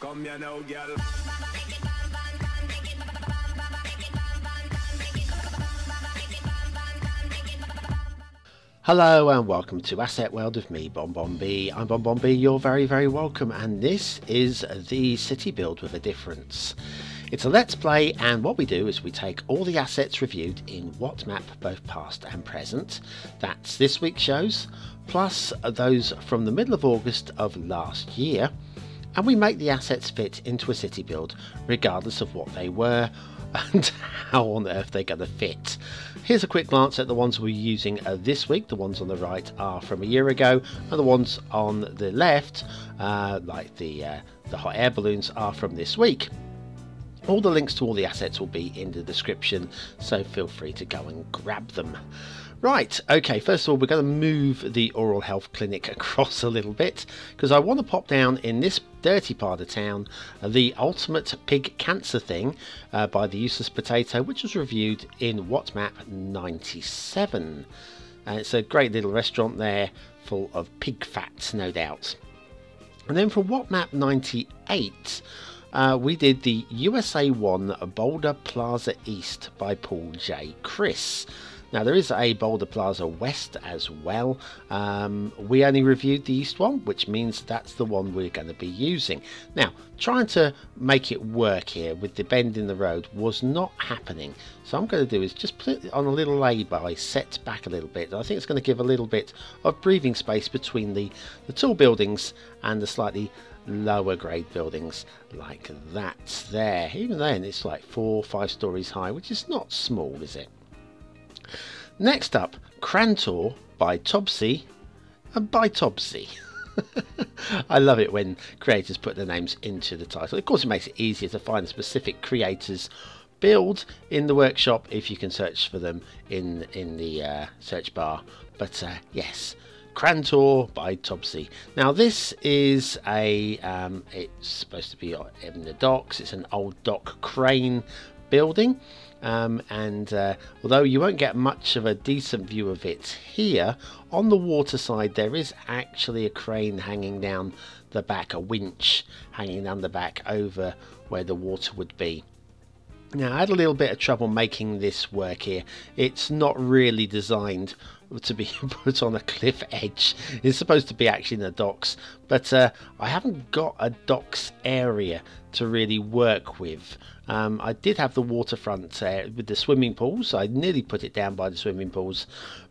Come here now, girl. Hello and welcome to Asset World with me, BonBonB. I'm BonBonB, you're very, very welcome, and this is the city build with a difference. It's a let's play, and what we do is we take all the assets reviewed in What Map, both past and present. That's this week's shows, plus those from the middle of August of last year, and we make the assets fit into a city build regardless of what they were and how on earth they're going to fit. Here's a quick glance at the ones we're using this week. The ones on the right are from a year ago, and the ones on the left, like the hot air balloons, are from this week. All the links to all the assets will be in the description, so feel free to go and grab them. Right, okay, first of all, we're going to move the oral health clinic across a little bit, because I want to pop down in this dirty part of town the Ultimate Pig Cancer thing by TheUselessPotato, which was reviewed in What Map 97. It's a great little restaurant there, full of pig fat, no doubt. And then for What Map 98, we did the USA One Boulder Plaza East by pauljchris. Now there is a Boulder Plaza West as well. We only reviewed the East one, which means that's the one we're going to be using. Now, trying to make it work here with the bend in the road was not happening. So I'm going to do is just put it on a little lay-by, set back a little bit. I think it's going to give a little bit of breathing space between the tall buildings and the slightly lower grade buildings like that there. Even then, it's like 4 or 5 stories high, which is not small, is it? Next up, Krantor by Tobse and by Tobse. I love it when creators put their names into the title. Of course, it makes it easier to find a specific creator's build in the workshop if you can search for them in the search bar. But yes, Krantor by Tobse. Now this is a it's supposed to be in the docks. It's an old dock crane building. Although you won't get much of a decent view of it here, on the water side there is actually a crane hanging down the back, a winch hanging down the back over where the water would be. Now I had a little bit of trouble making this work here. It's not really designed to be put on a cliff edge. It's supposed to be actually in the docks, but I haven't got a docks area to really work with. I did have the waterfront with the swimming pools. I nearly put it down by the swimming pools,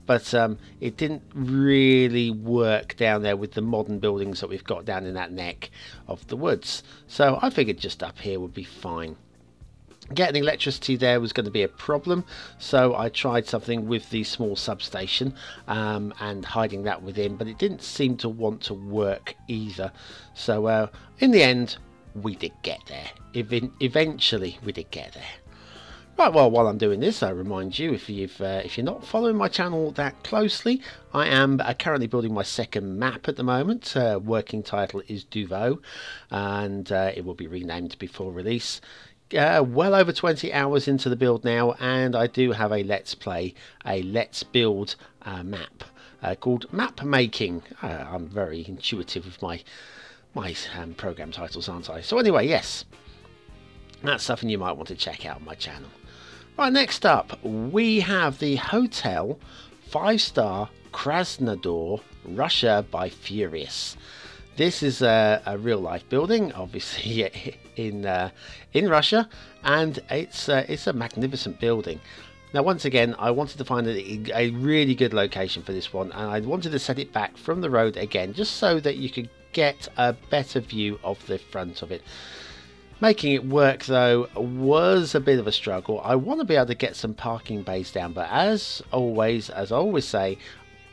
but it didn't really work down there with the modern buildings that we've got down in that neck of the woods. So I figured just up here would be fine. Getting electricity there was going to be a problem, so I tried something with the small substation and hiding that within, but it didn't seem to want to work either. So in the end, we did get there. Eventually, we did get there. Right, well, while I'm doing this, I remind you, if you're not following my channel that closely, I am currently building my second map at the moment. Working title is Duvo, and it will be renamed before release. Well over 20 hours into the build now, and I do have a let's play, a let's build map called Map Making. I'm very intuitive with my program titles, aren't I? So anyway, yes, that's something you might want to check out on my channel. Right, next up we have the Hotel 5-star Krasnodar, Russia by Furious. This is a real-life building, obviously in Russia, and it's a magnificent building. Now, once again, I wanted to find a really good location for this one, and I wanted to set it back from the road again, just so that you could get a better view of the front of it. Making it work, though, was a bit of a struggle. I want to be able to get some parking bays down, but as I always say,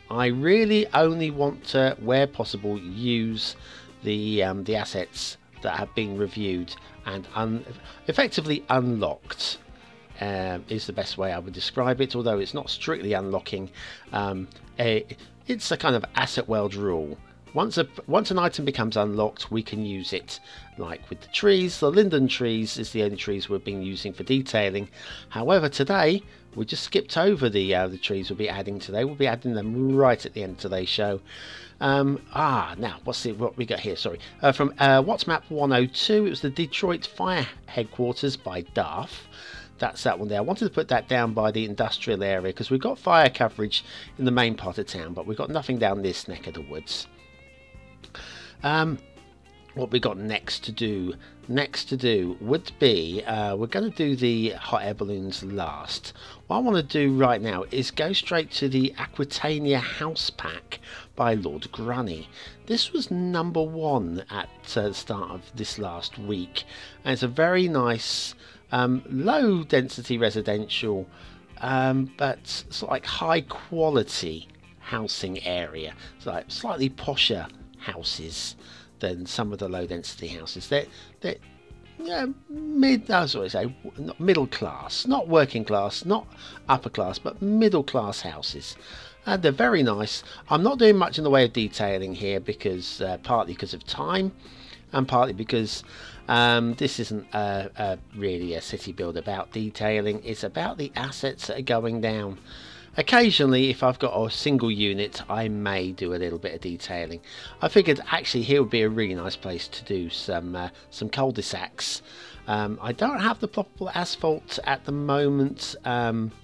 I really only want to, where possible, use the assets that have been reviewed and effectively unlocked. Is the best way I would describe it, although it's not strictly unlocking. It's a kind of asset world rule once an item becomes unlocked, we can use it. Like with the trees, the linden trees is the only trees we've been using for detailing. However, today we just skipped over the trees we'll be adding today. We'll be adding them right at the end of today's show. Now what we got here? Sorry, from What's Map 102. It was the Detroit Fire Headquarters by Darf. That's that one there. I wanted to put that down by the industrial area because we've got fire coverage in the main part of town, but we've got nothing down this neck of the woods. What we got next to do would be we're going to do the hot air balloons last. What I want to do right now is go straight to the Aquitania house pack by LordGruny. This was number 1 at the start of this last week, and it's a very nice low density residential but sort of like high quality housing area. So like slightly posher houses than some of the low density houses. They're middle class, not working class, not upper class, but middle class houses. And they're very nice. I'm not doing much in the way of detailing here because partly because of time, and partly because this isn't really a city build about detailing. It's about the assets that are going down. Occasionally, if I've got a single unit, I may do a little bit of detailing. I figured actually here would be a really nice place to do some cul-de-sacs. I don't have the ploppable asphalt at the moment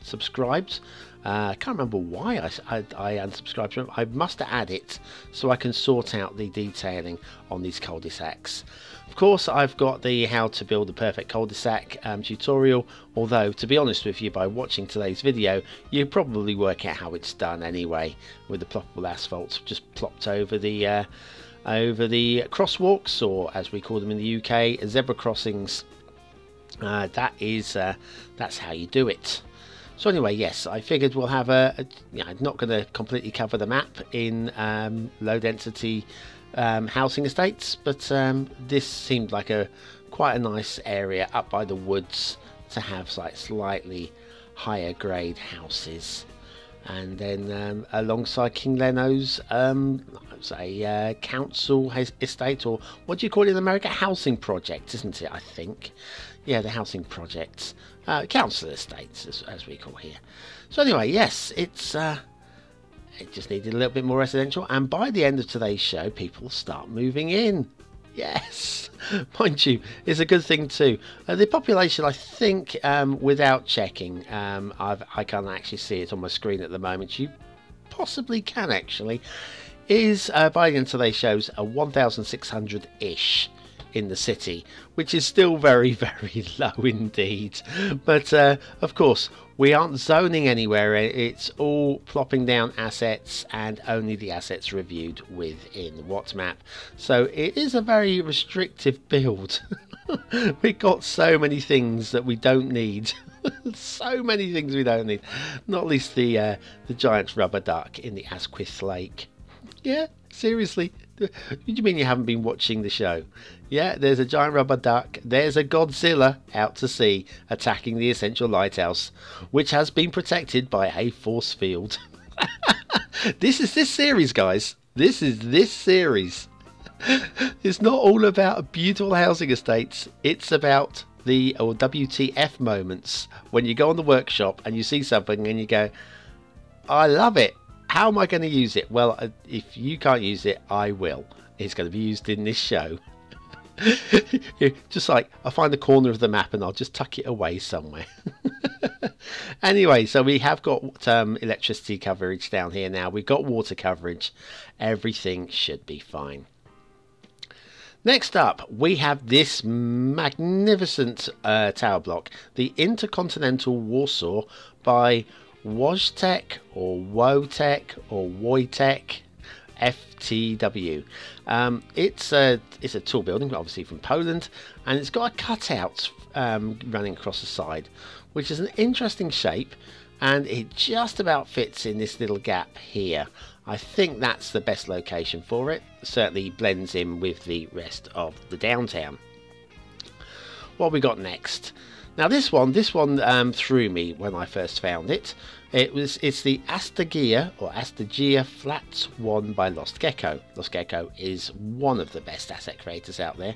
subscribed. I can't remember why I unsubscribed from it. I must add it so I can sort out the detailing on these cul-de-sacs. Of course, I've got the how to build a perfect cul-de-sac tutorial, although to be honest with you, by watching today's video you probably work out how it's done anyway, with the ploppable asphalt just plopped over the crosswalks, or as we call them in the UK, zebra crossings. That's how you do it. So anyway, yes, I figured we'll have I'm not going to completely cover the map in low density housing estates, but this seemed like quite a nice area up by the woods to have like slightly higher grade houses. And then alongside King Leno's council estate, or what do you call it in America? Housing project, isn't it? I think. Yeah, the housing projects, council estates, as we call here. So anyway, yes, it just needed a little bit more residential, and by the end of today's show, people start moving in. Yes, mind you, it's a good thing too. The population, I think, without checking, I can't actually see it on my screen at the moment. You possibly can actually. Is by the end of today's shows a 1,600-ish in the city, which is still very, very low indeed. But of course, we aren't zoning anywhere. It's all plopping down assets, and only the assets reviewed within WhatsMap. So it is a very restrictive build. We've got so many things that we don't need. So many things we don't need. Not least the giant rubber duck in the Asquith Lake. Yeah, seriously. What do you mean you haven't been watching the show? Yeah, there's a giant rubber duck. There's a Godzilla out to sea attacking the Essential Lighthouse, which has been protected by a force field. This is this series, guys. This is this series. It's not all about beautiful housing estates. It's about the WTF moments when you go on the workshop and you see something and you go, I love it. How am I going to use it? Well, if you can't use it, I will. It's going to be used in this show. Just like I find the corner of the map and I'll just tuck it away somewhere. Anyway, so we have got electricity coverage down here now. We've got water coverage. Everything should be fine. Next up, we have this magnificent tower block, the InterContinental Warsaw by Wojtek or Wojtek or Wojtek FTW. It's a tall building, obviously from Poland, and it's got a cutout running across the side, which is an interesting shape, and it just about fits in this little gap here. I think that's the best location for it. Certainly blends in with the rest of the downtown. What we got next? Now this one threw me when I first found it. It's the Astergea or Astergea Flats 1 by Gecko. Gecko is one of the best asset creators out there.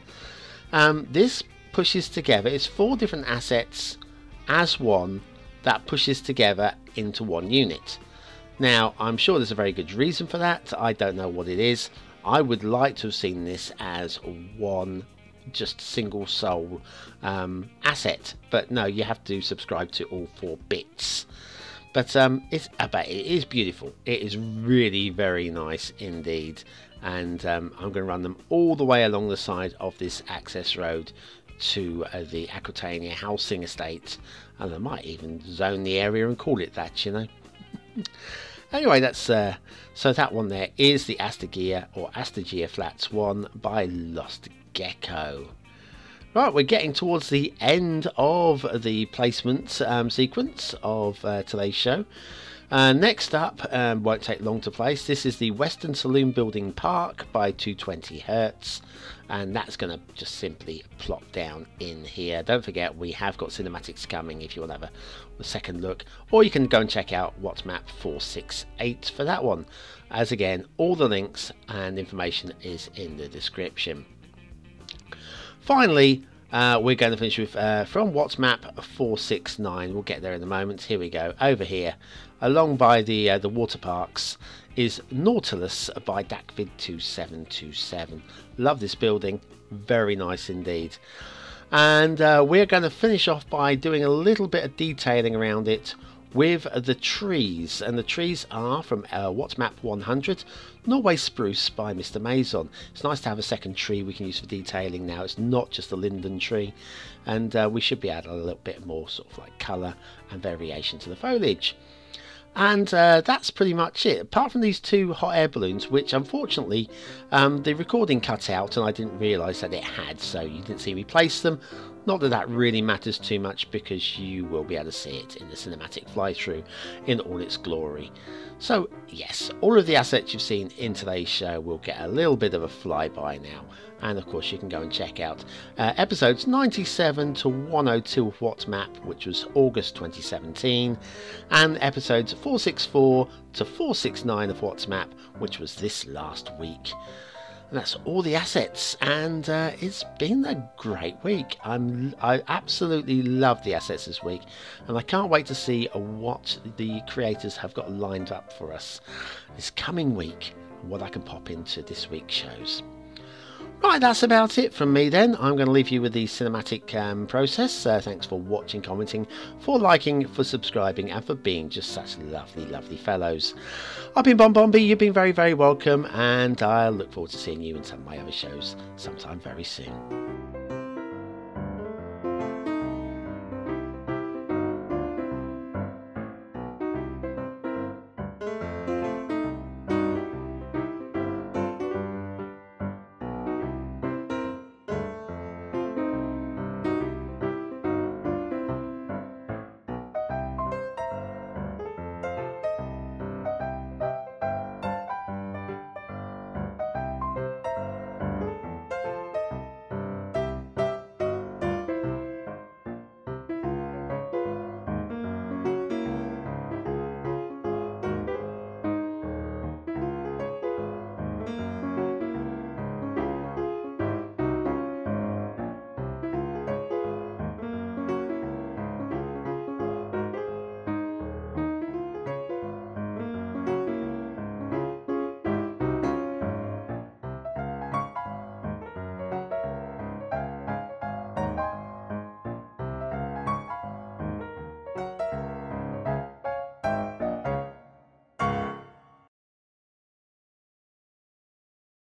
This pushes together, it's 4 different assets as one that pushes together into one unit. Now I'm sure there's a very good reason for that. I don't know what it is. I would like to have seen this as one just single sole asset, but no, you have to subscribe to all 4 bits. But it is beautiful. It is really very nice indeed, and I'm going to run them all the way along the side of this access road to the Aquitania housing estate, and I might even zone the area and call it that, you know. Anyway, that's so that one there is the Astergea or Astergea Flats 1 by Gecko. Right, we're getting towards the end of the placement sequence of today's show. Next up, won't take long to place, this is the Western Saloon Building Park by 220 Hertz, and that's going to just simply plop down in here. Don't forget, we have got cinematics coming if you want to have a second look, or you can go and check out WhatsMap 468 for that one, as again, all the links and information is in the description. Finally, we're going to finish with from WhatsMap 469. We'll get there in a moment. Here we go. Over here, along by the water parks, is Nautilus by Dakvid2727. Love this building. Very nice indeed. And we're going to finish off by doing a little bit of detailing around it with the trees, and the trees are from WhatsMap 100, Norway Spruce by MrMaison. It's nice to have a second tree we can use for detailing now. It's not just a linden tree, and we should be adding a little bit more sort of like colour and variation to the foliage. And that's pretty much it, apart from these 2 hot air balloons, which unfortunately the recording cut out and I didn't realise that it had, so you didn't see me place them. Not that that really matters too much, because you will be able to see it in the cinematic fly-through in all its glory. So yes, all of the assets you've seen in today's show will get a little bit of a flyby now. And of course you can go and check out episodes 97 to 102 of WhatsMap, which was August 2017, and episodes 464 to 469 of WhatsMap, which was this last week. And that's all the assets, and it's been a great week. I absolutely love the assets this week, and I can't wait to see what the creators have got lined up for us this coming week, and what I can pop into this week's shows. Right, that's about it from me then. I'm going to leave you with the cinematic process. Thanks for watching, commenting, for liking, for subscribing, and for being just such lovely, lovely fellows. I've been BonBonB, you've been very, very welcome, and I look forward to seeing you in some of my other shows sometime very soon.